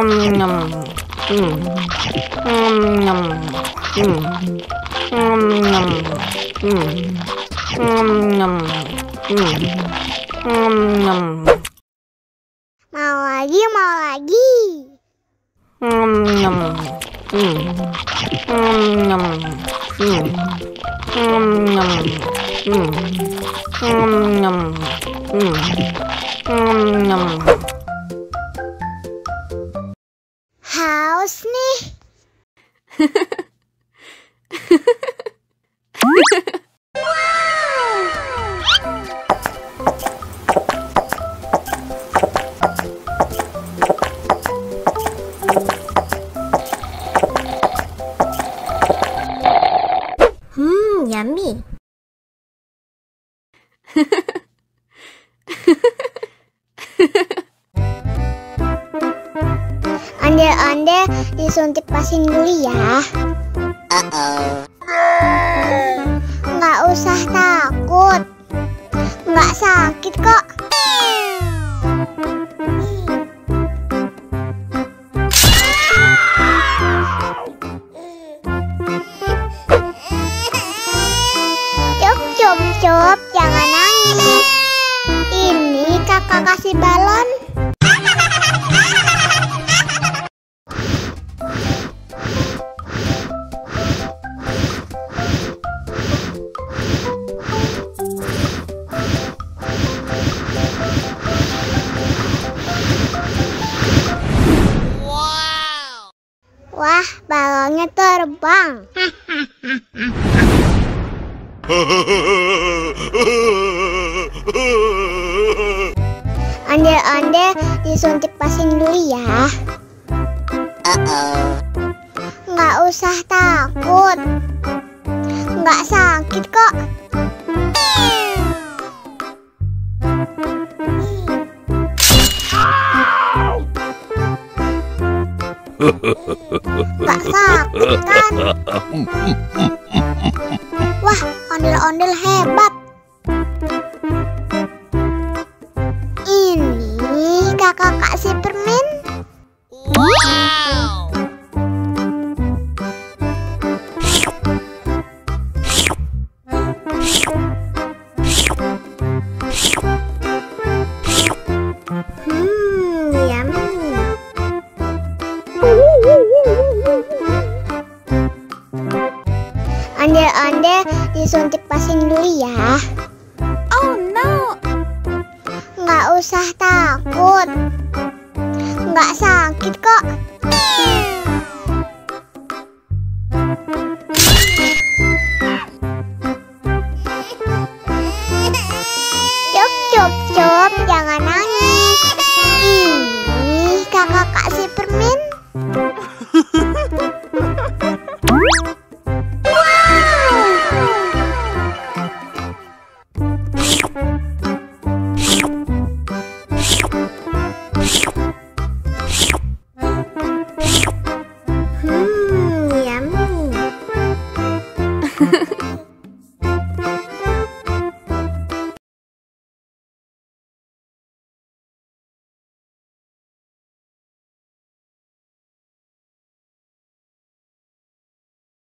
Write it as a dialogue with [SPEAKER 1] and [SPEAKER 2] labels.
[SPEAKER 1] Mau lagi, mau lagi. Haus nih.
[SPEAKER 2] Yummy.
[SPEAKER 1] Ondel-ondel disuntik vaksin dulu ya. Nggak usah takut. Nggak sakit kok. Cup, jangan nangis. Ini kakak kasih balon. Wah, balonnya terbang. Ondel-ondel disuntik vaksin dulu ya. Nggak usah takut. Nggak sakit kok. Nggak sakit kan? Wah, ondel-ondel hebat. Ini kakak kasih permen.
[SPEAKER 2] Wow.
[SPEAKER 1] Yummy. Ondel-ondel disuntik vaksin dulu ya.
[SPEAKER 2] Oh no.
[SPEAKER 1] Nggak usah takut. Nggak sakit kok. Cup, jangan nangis. Ini kakak kasih permen. Yummy.